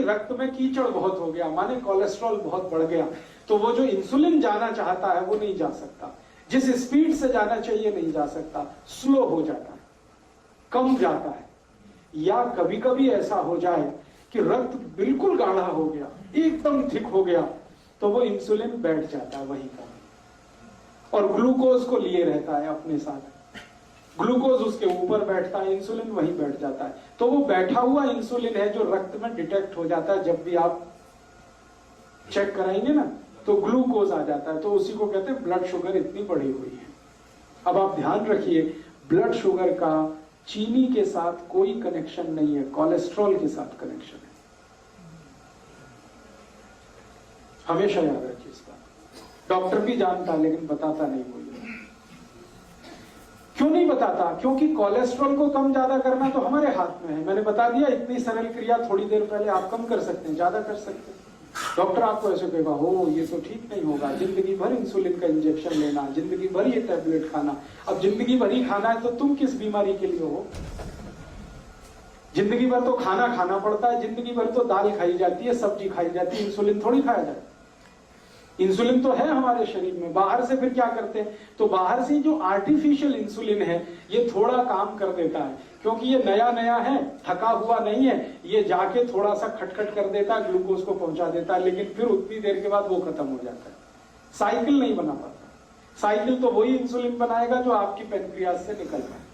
रक्त में कीचड़ बहुत हो गया, माने कोलेस्ट्रॉल बहुत बढ़ गया, तो वो जो इंसुलिन जाना चाहता है वो नहीं जा सकता, जिस स्पीड से जाना चाहिए नहीं जा सकता, स्लो हो जाता है, कम जाता है। या कभी कभी ऐसा हो जाए कि रक्त बिल्कुल गाढ़ा हो गया, एकदम थिक हो गया, तो वो इंसुलिन बैठ जाता है वहीं पर और ग्लूकोज को लिए रहता है अपने साथ। ग्लूकोज उसके ऊपर बैठता है, इंसुलिन वहीं बैठ जाता है। तो वो बैठा हुआ इंसुलिन है जो रक्त में डिटेक्ट हो जाता है, जब भी आप चेक कराएंगे ना तो ग्लूकोज आ जाता है, तो उसी को कहते हैं ब्लड शुगर इतनी बढ़ी हुई है। अब आप ध्यान रखिए, ब्लड शुगर का चीनी के साथ कोई कनेक्शन नहीं है, कोलेस्ट्रॉल के साथ कनेक्शन है। हमेशा याद रखिए इस बात। डॉक्टर भी जानता है लेकिन बताता नहीं कोई। क्यों नहीं बताता? क्योंकि कोलेस्ट्रॉल को कम ज्यादा करना तो हमारे हाथ में है। मैंने बता दिया, इतनी सरल क्रिया थोड़ी देर पहले आप कम कर सकते हैं, ज्यादा कर सकते हैं। डॉक्टर आपको ऐसे कहेगा, हो ये तो ठीक नहीं होगा, जिंदगी भर इंसुलिन का इंजेक्शन लेना, जिंदगी भर ये टैबलेट खाना। अब जिंदगी भर ही खाना है तो तुम किस बीमारी के लिए हो? जिंदगी भर तो खाना खाना पड़ता है, जिंदगी भर तो दाल खाई जाती है, सब्जी खाई जाती है, इंसुलिन थोड़ी खाया जाए। इंसुलिन तो है हमारे शरीर में। बाहर से फिर क्या करते हैं? तो बाहर से जो आर्टिफिशियल इंसुलिन है ये थोड़ा काम कर देता है, क्योंकि ये नया नया है, थका हुआ नहीं है, ये जाके थोड़ा सा खटखट कर देता है, ग्लूकोज को पहुंचा देता है, लेकिन फिर उतनी देर के बाद वो खत्म हो जाता है। साइकिल नहीं बना पाता। साइकिल तो वही इंसुलिन बनाएगा जो आपकी पेनक्रियास से निकल रहा है।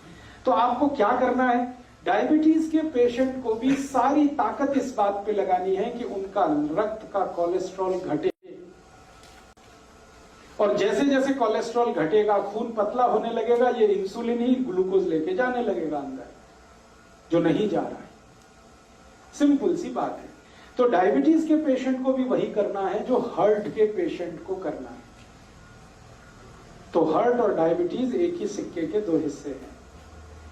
तो आपको क्या करना है? डायबिटीज के पेशेंट को भी सारी ताकत इस बात पे लगानी है कि उनका रक्त का कोलेस्ट्रॉल घटे, और जैसे जैसे कोलेस्ट्रॉल घटेगा, खून पतला होने लगेगा, ये इंसुलिन ही ग्लूकोज लेके जाने लगेगा अंदर, जो नहीं जा रहा है। सिंपल सी बात है। तो डायबिटीज के पेशेंट को भी वही करना है जो हार्ट के पेशेंट को करना है। तो हार्ट और डायबिटीज एक ही सिक्के के दो हिस्से हैं।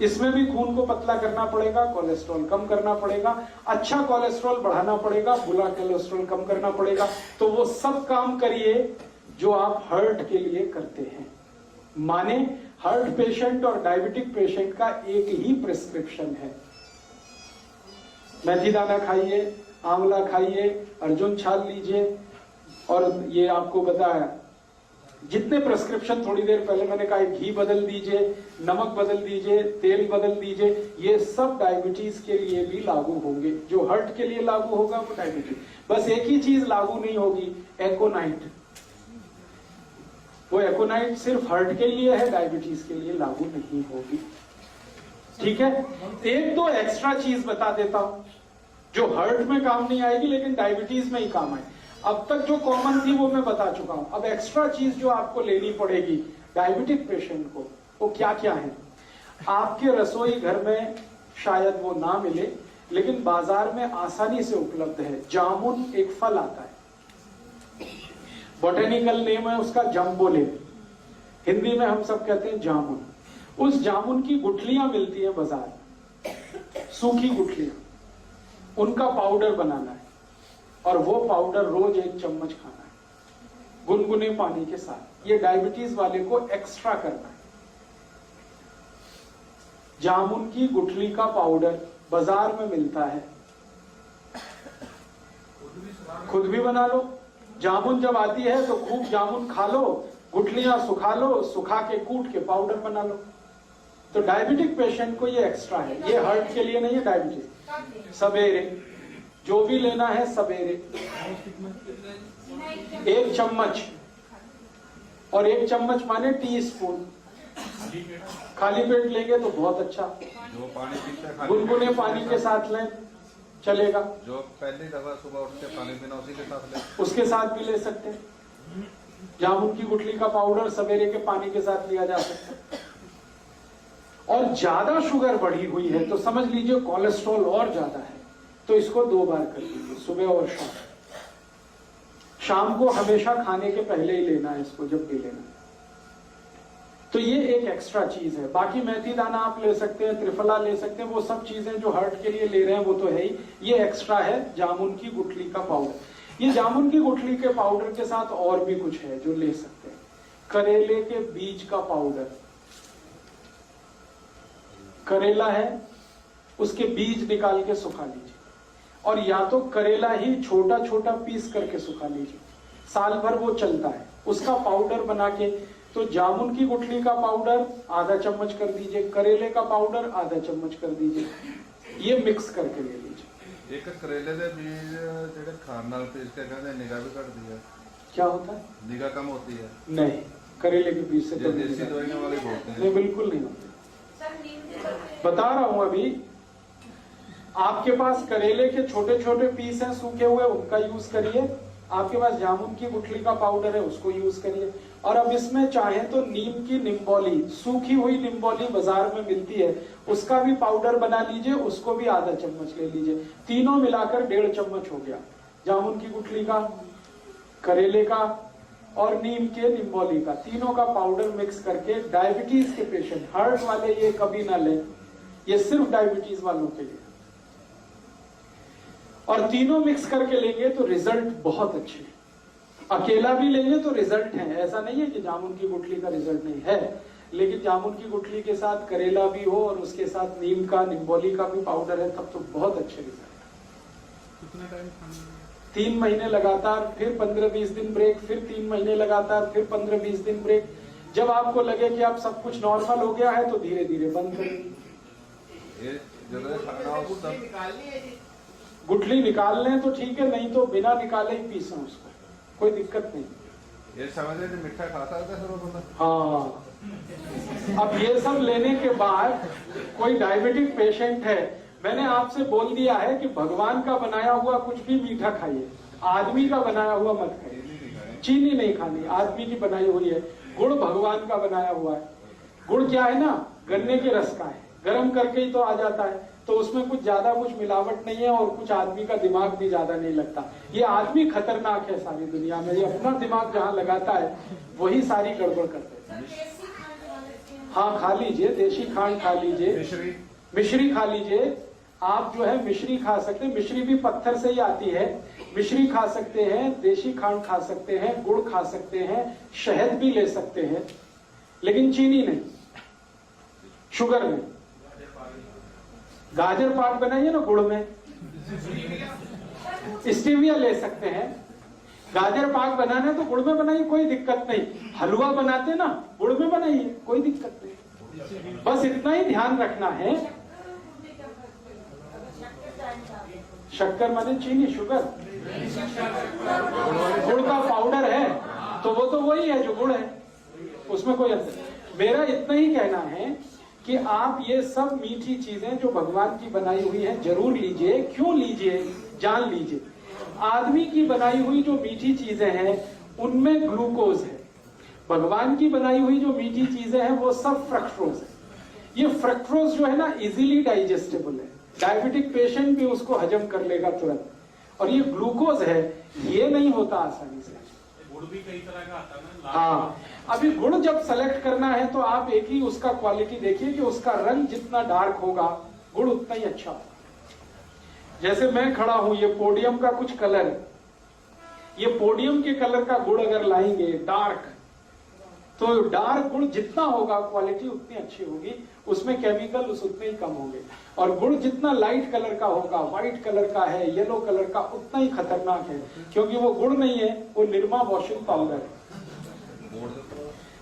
इसमें भी खून को पतला करना पड़ेगा, कोलेस्ट्रॉल कम करना पड़ेगा, अच्छा कोलेस्ट्रॉल बढ़ाना पड़ेगा, बुरा कोलेस्ट्रॉल कम करना पड़ेगा। तो वो सब काम करिए जो आप हार्ट के लिए करते हैं। माने हार्ट पेशेंट और डायबिटिक पेशेंट का एक ही प्रिस्क्रिप्शन है। मेथी दाना खाइए, आंवला खाइए, अर्जुन छाल लीजिए, और ये आपको बताया जितने प्रिस्क्रिप्शन थोड़ी देर पहले मैंने कहा, घी बदल दीजिए, नमक बदल दीजिए, तेल बदल दीजिए, ये सब डायबिटीज के लिए भी लागू होंगे। जो हार्ट के लिए लागू होगा वो डायबिटीज। बस एक ही चीज लागू नहीं होगी, एकोनाइट। वो एकोनाइट सिर्फ हार्ट के लिए है, डायबिटीज के लिए लागू नहीं होगी। ठीक है? एक दो एक्स्ट्रा चीज बता देता हूं जो हार्ट में काम नहीं आएगी लेकिन डायबिटीज में ही काम आए। अब तक जो कॉमन थी वो मैं बता चुका हूं। अब एक्स्ट्रा चीज जो आपको लेनी पड़ेगी डायबिटिक पेशेंट को, वो क्या क्या है? आपके रसोई घर में शायद वो ना मिले, लेकिन बाजार में आसानी से उपलब्ध है। जामुन एक फल आता है, बोटेनिकल नेम है उसका जम्बोले, हिंदी में हम सब कहते हैं जामुन। उस जामुन की गुठलियां मिलती है बाजार में, सूखी गुठलियां, उनका पाउडर बनाना है, और वो पाउडर रोज 1 चम्मच खाना है गुनगुने पानी के साथ। ये डायबिटीज वाले को एक्स्ट्रा करना है। जामुन की गुठली का पाउडर बाजार में मिलता है, खुद भी बना लो। जामुन जब आती है तो खूब जामुन खा लो, गुठलियां सुखा लो, सुखा के कूट के पाउडर बना लो। तो डायबिटिक पेशेंट को ये एक्स्ट्रा है, ये हार्ट के लिए नहीं है। डायबिटीज सवेरे जो भी लेना है, सवेरे 1 चम्मच, और 1 चम्मच माने टीस्पून। खाली पेट लेंगे तो बहुत अच्छा, गुनगुने पानी के साथ लें चलेगा। जो पहली दफा सुबह उठ के पानी पीना उसी के साथ ले, उसके साथ भी ले सकते हैं। जामुन की गुठली का पाउडर सवेरे के पानी के साथ लिया जा सकता है। और ज्यादा शुगर बढ़ी हुई है तो समझ लीजिए कोलेस्ट्रॉल और ज्यादा है, तो इसको 2 बार कर लीजिए, सुबह और शाम। शाम को हमेशा खाने के पहले ही लेना है इसको, जब भी लेना। तो ये एक एक्स्ट्रा चीज है। बाकी मेथी दाना आप ले सकते हैं, त्रिफला ले सकते हैं, वो सब चीजें जो हार्ट के लिए ले रहे हैं वो तो है ही। ये एक्स्ट्रा है जामुन की गुठली का पाउडर। ये जामुन की गुठली के पाउडर के साथ और भी कुछ है जो ले सकते हैं। करेले के बीज का पाउडर, करेला है उसके बीज निकाल के सुखा लीजिए, और या तो करेला ही छोटा छोटा पीस करके सुखा लीजिए, साल भर वो चलता है, उसका पाउडर बना के। तो जामुन की गुठली का पाउडर आधा चम्मच कर दीजिए, करेले का पाउडर आधा चम्मच कर दीजिए, ये मिक्स करके ले लीजिए। एक करेले दे बीज जेडे खान नाल पीस के कहंदे निगाह भी घटदी है, क्या होता है? निगाह कम होती है? नहीं, करेले के बीज से जो तो देसी दवाइयां वाले बोलते हैं। नहीं, बिल्कुल नहीं होती। बता रहा हूं अभी, आपके पास करेले के छोटे छोटे पीस हैं सूखे हुए, उनका यूज करिए। आपके पास जामुन की गुठली का पाउडर है, उसको यूज करिए। और अब इसमें चाहे तो नीम की निम्बोली, सूखी हुई निम्बोली बाजार में मिलती है, उसका भी पाउडर बना लीजिए, उसको भी आधा चम्मच ले लीजिए। तीनों मिलाकर 1.5 चम्मच हो गया, जामुन की गुठली का, करेले का और नीम के निम्बोली का, तीनों का पाउडर मिक्स करके डायबिटीज के पेशेंट, हार्ट वाले ये कभी ना लें, ये सिर्फ डायबिटीज वालों के लिए। और तीनों मिक्स करके लेंगे तो रिजल्ट बहुत अच्छे हैं। अकेला भी लेंगे तो रिजल्ट है, ऐसा नहीं है कि जामुन की गुठली का रिजल्ट नहीं है, लेकिन जामुन की गुठली के साथ करेला भी हो और उसके साथ नीम का, निम्बोली का भी पाउडर है, तब तो बहुत अच्छे रिजल्ट। कितना टाइम खाना? 3 महीने लगातार, फिर 15-20 दिन ब्रेक, फिर 3 महीने लगातार, फिर 15-20 दिन ब्रेक। जब आपको लगे कि आप सब कुछ नॉर्मल हो गया है तो धीरे धीरे बंद करें। ये जब खाना उस तब गुठली निकाल लें तो ठीक है, नहीं तो बिना निकाले ही पीसें उसको, कोई दिक्कत नहीं। ये समझ ले मिठा खा सकता है सब बंदा। हाँ, अब ये सब लेने के बाद कोई डायबिटिक पेशेंट है, मैंने आपसे बोल दिया है कि भगवान का बनाया हुआ कुछ भी मीठा खाइए, आदमी का बनाया हुआ मत खाइए। चीनी नहीं खानी, आदमी की बनाई हुई है। गुड़ भगवान का बनाया हुआ है। गुड़ क्या है ना, गन्ने के रस का है, गर्म करके ही तो आ जाता है, तो उसमें कुछ ज्यादा कुछ मिलावट नहीं है और कुछ आदमी का दिमाग भी ज्यादा नहीं लगता। ये आदमी खतरनाक है सारी दुनिया में, ये अपना दिमाग जहाँ लगाता है वही सारी गड़बड़ कर देता है। हाँ, खा लीजिए, देशी खांड खा लीजिए, मिश्री खा लीजिए। आप जो है मिश्री खा सकते हैं, मिश्री भी पत्थर से ही आती है। मिश्री खा सकते हैं, देशी खांड खा सकते हैं, गुड़ खा सकते हैं, शहद भी ले सकते हैं, लेकिन चीनी नहीं, शुगर नहीं। गाजर पाक बनाइए ना गुड़ में, स्टीविया ले सकते हैं। गाजर पाक बनाना है तो गुड़ में बनाइए, कोई दिक्कत नहीं। हलवा बनाते ना, गुड़ में बनाइए, कोई दिक्कत नहीं। बस इतना ही ध्यान रखना है। शक्कर माने चीनी, शुगर, गुड़ का पाउडर है तो वो तो वही है जो गुड़ है, उसमें कोई अंतर नहीं। मेरा इतना ही कहना है कि आप ये सब मीठी चीजें जो भगवान की बनाई हुई हैं जरूर लीजिए। क्यों लीजिए, जान लीजिए। आदमी की बनाई हुई जो मीठी चीजें हैं उनमें ग्लूकोज है, भगवान की बनाई हुई जो मीठी चीजें हैं वो सब फ्रक्टोज है। ये फ्रक्टोज जो है ना इजीली डाइजेस्टेबल है, डायबिटिक पेशेंट भी उसको हजम कर लेगा तुरंत। और ये ग्लूकोज है, ये नहीं होता आसानी से। गुड़ भी कई तरह का आता है ना। हाँ, अभी गुड़ जब सेलेक्ट करना है तो आप एक ही उसका क्वालिटी देखिए कि उसका रंग जितना डार्क होगा गुड़ उतना ही अच्छा होगा। जैसे मैं खड़ा हूं, ये पोडियम का कुछ कलर है, ये पोडियम के कलर का गुड़ अगर लाएंगे डार्क, तो डार्क गुड़ जितना होगा क्वालिटी उतनी अच्छी होगी, उसमें केमिकल उतने ही कम होंगे। और गुड़ जितना लाइट कलर का होगा, व्हाइट कलर का है, येलो कलर का, उतना ही खतरनाक है, क्योंकि वो गुड़ नहीं है, वो निरमा वॉशिंग पाउडर है।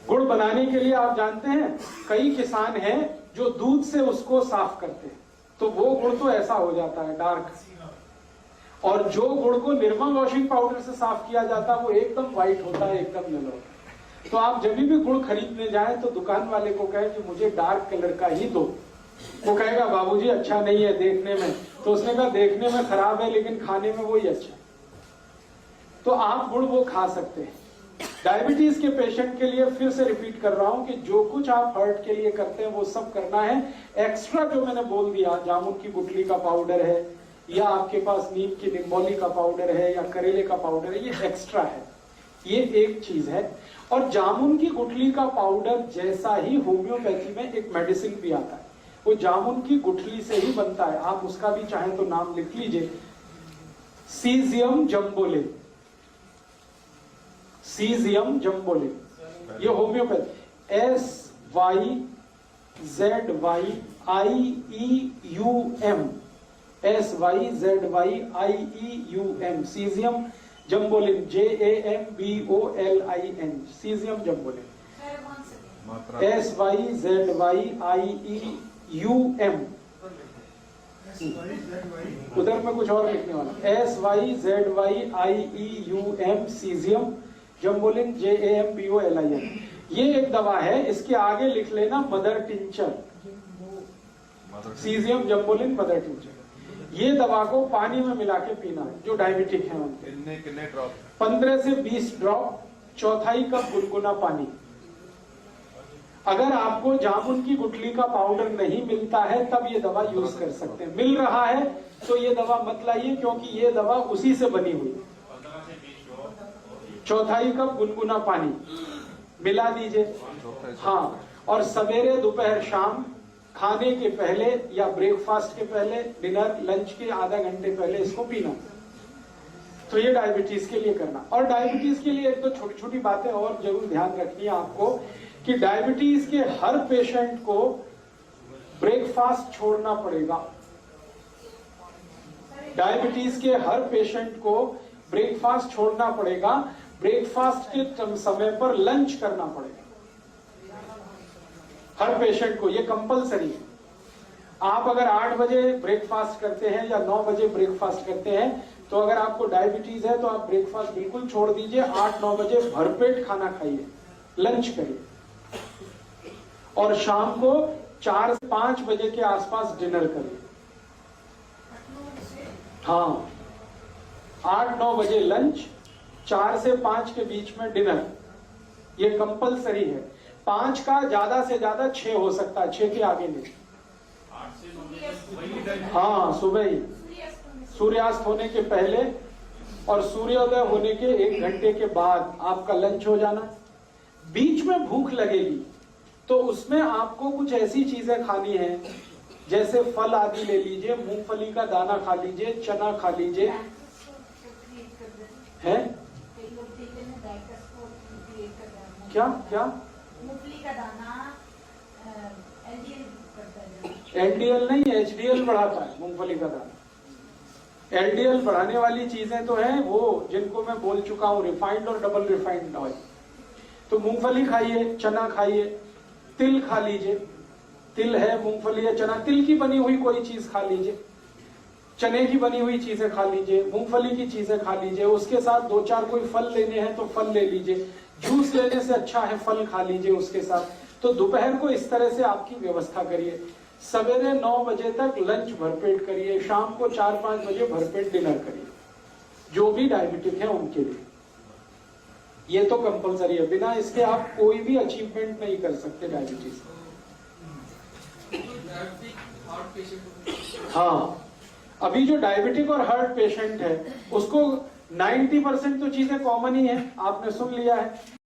गुड़ बनाने के लिए आप जानते हैं कई किसान हैं जो दूध से उसको साफ करते हैं, तो वो गुड़ तो ऐसा हो जाता है डार्क। और जो गुड़ को निरमा वॉशिंग पाउडर से साफ किया जाता है वो एकदम व्हाइट होता है, एकदम येलो होता है। तो आप जब भी गुड़ खरीदने जाएं तो दुकान वाले को कहें कि मुझे डार्क कलर का ही दो। वो कहेगा बाबूजी अच्छा नहीं है देखने में, तो उसने कहा देखने में खराब है लेकिन खाने में वही अच्छा है। तो आप गुड़ वो खा सकते हैं। डायबिटीज के पेशेंट के लिए फिर से रिपीट कर रहा हूं कि जो कुछ आप हार्ट के लिए करते हैं वो सब करना है। एक्स्ट्रा जो मैंने बोल दिया, जामुन की गुठली का पाउडर है, या आपके पास नीम की निम्बोली का पाउडर है, या करेले का पाउडर है, ये एक्स्ट्रा है, ये एक चीज है। और जामुन की गुठली का पाउडर जैसा ही होम्योपैथी में एक मेडिसिन भी आता है, वो जामुन की गुठली से ही बनता है। आप उसका भी चाहें तो नाम लिख लीजिए, सीजियम जम्बोले, सीजियम जम्बोले, ये homeopathy, SYZYIEUM, SYZYIEUM, Syzygium jambolanum, JAMBOLIN, Syzygium jambolanum, मात्रा SYZYIEUM, उधर में कुछ और लिखने वाला, SYZYIEUM, सीजियम जम्बोलिन, JAMBOLIN। ये एक दवा है, इसके आगे लिख लेना mother tincture, Syzygium jambolanum mother tincture. ये दवा को पानी में मिला के पीना है जो डायबिटिक है उनके। कितने ड्रॉप? 15 से 20 ड्रॉप, चौथाई कप गुनगुना पानी। अगर आपको जामुन की गुठली का पाउडर नहीं मिलता है तब ये दवा यूज कर सकते हैं। मिल रहा है तो ये दवा मत लाइए, क्योंकि ये दवा उसी से बनी हुई। 15 से 20 ड्रॉप, चौथाई कप गुनगुना पानी मिला दीजिए। हाँ, और सवेरे दोपहर शाम खाने के पहले या ब्रेकफास्ट के पहले, डिनर लंच के आधा घंटे पहले इसको पीना। तो ये डायबिटीज के लिए करना। और डायबिटीज के लिए एक तो छोटी छोटी बातें और जरूर ध्यान रखनी है आपको कि डायबिटीज के हर पेशेंट को ब्रेकफास्ट छोड़ना पड़ेगा। डायबिटीज के हर पेशेंट को ब्रेकफास्ट छोड़ना पड़ेगा। ब्रेकफास्ट के समय पर लंच करना पड़ेगा हर पेशेंट को, ये कंपलसरी है। आप अगर 8 बजे ब्रेकफास्ट करते हैं या 9 बजे ब्रेकफास्ट करते हैं, तो अगर आपको डायबिटीज है तो आप ब्रेकफास्ट बिल्कुल छोड़ दीजिए। 8-9 बजे भरपेट खाना खाइए, लंच करिए, और शाम को 4 से 5 बजे के आसपास डिनर करिए। हाँ, 8-9 बजे लंच, 4 से 5 के बीच में डिनर, ये कंपलसरी है। 5 का ज्यादा से ज्यादा 6 हो सकता है, 6 के आगे नहीं। 8 से 9 वही टाइम। हाँ, सुबह ही, सूर्यास्त होने के पहले और सूर्योदय होने के 1 घंटे के बाद आपका लंच हो जाना। बीच में भूख लगेगी तो उसमें आपको कुछ ऐसी चीजें खानी है, जैसे फल आदि ले लीजिए, मूंगफली का दाना खा लीजिए, चना खा लीजिए, है क्या क्या मूंगफली का दाना एलडीएल नहीं, एचडीएल बढ़ाता है मूंगफली का दाना। एलडीएल बढ़ाने वाली चीजें तो हैं वो जिनको मैं बोल चुका हूं, रिफाइंड और डबल रिफाइंड ऑयल। तो मूंगफली खाइए, चना खाइए, तिल खा लीजिए, तिल है, मूंगफली है, चना, तिल की बनी हुई कोई चीज खा लीजिए, चने की बनी हुई चीजें खा लीजिए, मूंगफली की चीजें खा लीजिए। उसके साथ 2-4 कोई फल लेने हैं तो फल ले लीजिए, जूस लेने से अच्छा है फल खा लीजिए उसके साथ। तो दोपहर को इस तरह से आपकी व्यवस्था करिए। सवेरे 9 बजे तक लंच भरपेट करिए, शाम को 4-5 बजे भरपेट डिनर करिए, जो भी डायबिटिक है उनके लिए। ये तो कंपलसरी है, बिना इसके आप कोई भी अचीवमेंट नहीं कर सकते डायबिटीज। हाँ, अभी जो डायबिटिक और हार्ट पेशेंट है उसको 90% तो चीजें कॉमन ही है, आपने सुन लिया है।